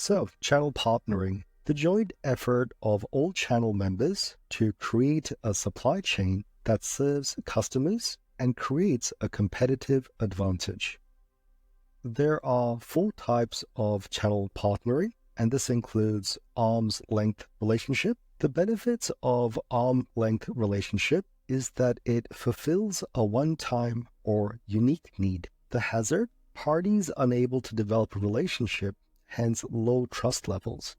So, channel partnering, the joint effort of all channel members to create a supply chain that serves customers and creates a competitive advantage. There are four types of channel partnering, and this includes arm's length relationship. The benefits of arm's length relationship is that it fulfills a one-time or unique need. The hazard, parties unable to develop a relationship, hence low trust levels.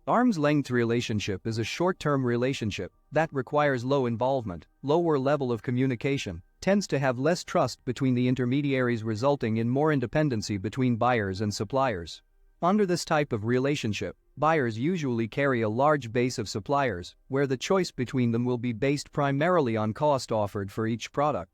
Arm's length relationship is a short-term relationship that requires low involvement, lower level of communication, tends to have less trust between the intermediaries, resulting in more independency between buyers and suppliers. Under this type of relationship, buyers usually carry a large base of suppliers, where the choice between them will be based primarily on cost offered for each product.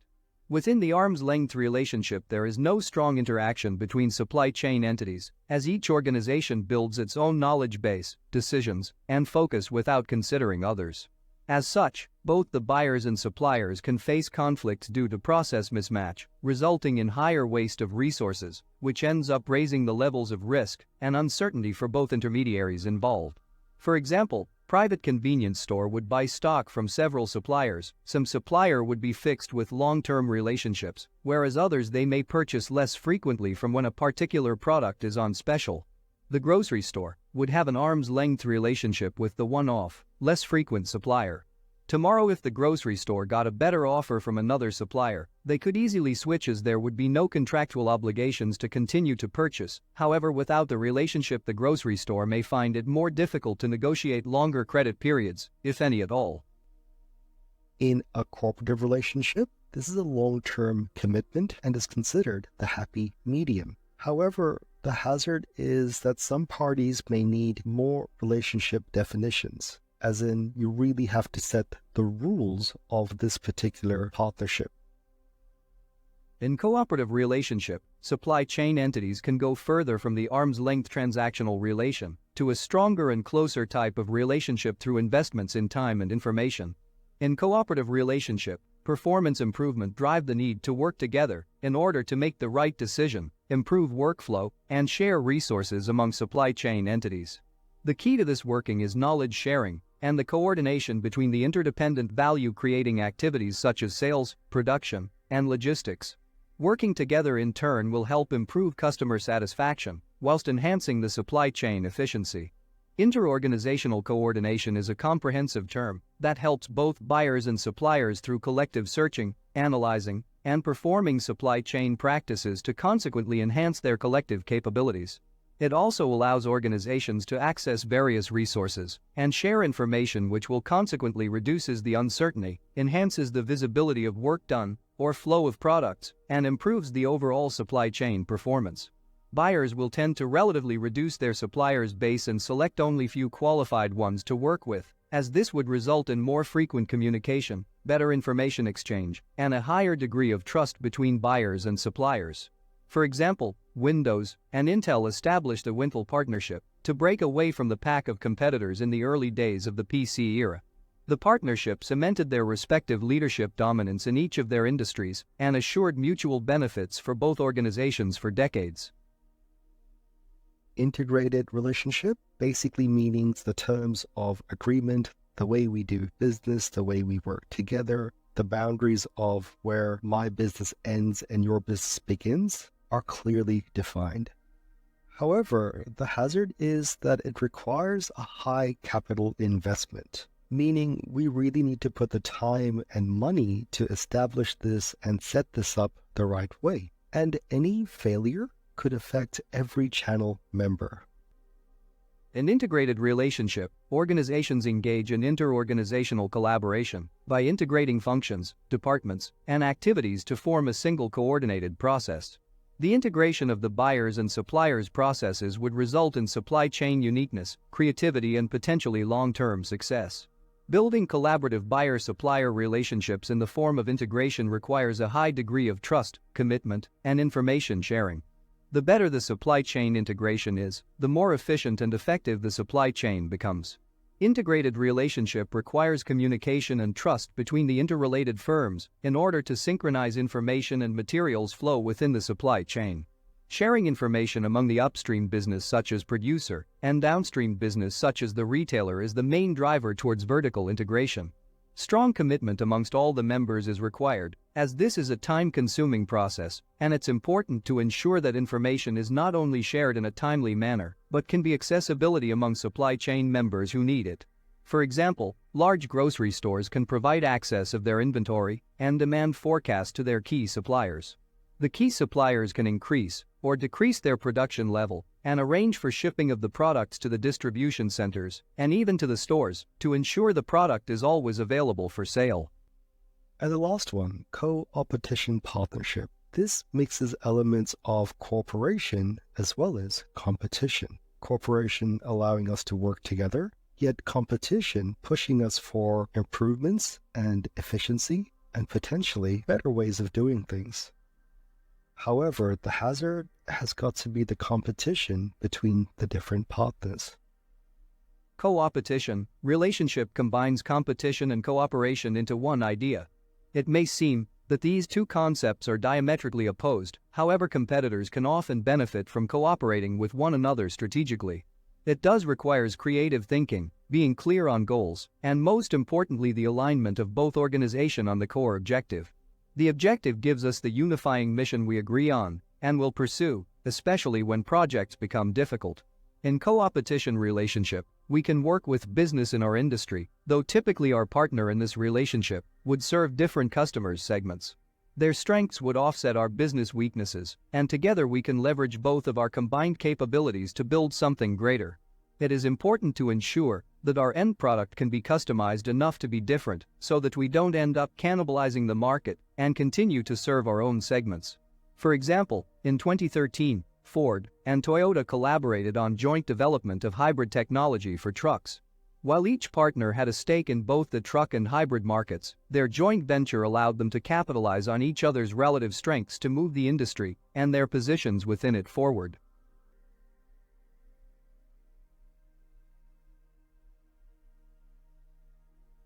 Within the arm's length relationship, there is no strong interaction between supply chain entities, as each organization builds its own knowledge base, decisions, and focus without considering others. As such, both the buyers and suppliers can face conflicts due to process mismatch, resulting in higher waste of resources, which ends up raising the levels of risk and uncertainty for both intermediaries involved. For example, private convenience store would buy stock from several suppliers. Some supplier would be fixed with long-term relationships, whereas others they may purchase less frequently from when a particular product is on special. The grocery store would have an arm's length relationship with the one-off, less frequent supplier. Tomorrow, if the grocery store got a better offer from another supplier, they could easily switch as there would be no contractual obligations to continue to purchase. However, without the relationship, the grocery store may find it more difficult to negotiate longer credit periods, if any at all. In a cooperative relationship, this is a long-term commitment and is considered the happy medium. However, the hazard is that some parties may need more relationship definitions, as in you really have to set the rules of this particular partnership. In cooperative relationship, supply chain entities can go further from the arm's length transactional relation to a stronger and closer type of relationship through investments in time and information. In cooperative relationship, performance improvement drive the need to work together in order to make the right decision, improve workflow, and share resources among supply chain entities. The key to this working is knowledge sharing and the coordination between the interdependent value-creating activities such as sales, production, and logistics. Working together in turn will help improve customer satisfaction whilst enhancing the supply chain efficiency. Interorganizational coordination is a comprehensive term that helps both buyers and suppliers through collective searching, analyzing, and performing supply chain practices to consequently enhance their collective capabilities. It also allows organizations to access various resources and share information, which will consequently reduces the uncertainty, enhances the visibility of work done or flow of products, and improves the overall supply chain performance. Buyers will tend to relatively reduce their suppliers' base and select only few qualified ones to work with, as this would result in more frequent communication, better information exchange, and a higher degree of trust between buyers and suppliers. For example, Windows and Intel established a Wintel partnership to break away from the pack of competitors in the early days of the PC era. The partnership cemented their respective leadership dominance in each of their industries and assured mutual benefits for both organizations for decades. Integrated relationship basically means the terms of agreement, the way we do business, the way we work together, the boundaries of where my business ends and your business begins are clearly defined. However, the hazard is that it requires a high capital investment, meaning we really need to put the time and money to establish this and set this up the right way. And any failure could affect every channel member. In integrated relationship, organizations engage in interorganizational collaboration by integrating functions, departments, and activities to form a single coordinated process. The integration of the buyers and suppliers' processes would result in supply chain uniqueness, creativity, and potentially long-term success. Building collaborative buyer-supplier relationships in the form of integration requires a high degree of trust, commitment, and information sharing. The better the supply chain integration is, the more efficient and effective the supply chain becomes. Integrated relationship requires communication and trust between the interrelated firms in order to synchronize information and materials flow within the supply chain. Sharing information among the upstream business such as producer and downstream business such as the retailer is the main driver towards vertical integration. Strong commitment amongst all the members is required, as this is a time-consuming process, and it's important to ensure that information is not only shared in a timely manner, but can be accessibility among supply chain members who need it. For example, large grocery stores can provide access of their inventory and demand forecast to their key suppliers. The key suppliers can increase or decrease their production level and arrange for shipping of the products to the distribution centers and even to the stores to ensure the product is always available for sale. And the last one, co-opetition partnership. This mixes elements of cooperation as well as competition. Cooperation allowing us to work together, yet competition pushing us for improvements and efficiency and potentially better ways of doing things. However, the hazard has got to be the competition between the different partners. Co-opetition relationship combines competition and cooperation into one idea. It may seem that these two concepts are diametrically opposed, however competitors can often benefit from cooperating with one another strategically. It does requires creative thinking, being clear on goals, and most importantly the alignment of both organization on the core objective. The objective gives us the unifying mission we agree on and will pursue, especially when projects become difficult. In co-opetition relationship, we can work with business in our industry, though typically our partner in this relationship would serve different customers segments. Their strengths would offset our business weaknesses, and together we can leverage both of our combined capabilities to build something greater. It is important to ensure that our end product can be customized enough to be different so that we don't end up cannibalizing the market and continue to serve our own segments. For example, in 2013, Ford and Toyota collaborated on joint development of hybrid technology for trucks. While each partner had a stake in both the truck and hybrid markets, their joint venture allowed them to capitalize on each other's relative strengths to move the industry and their positions within it forward.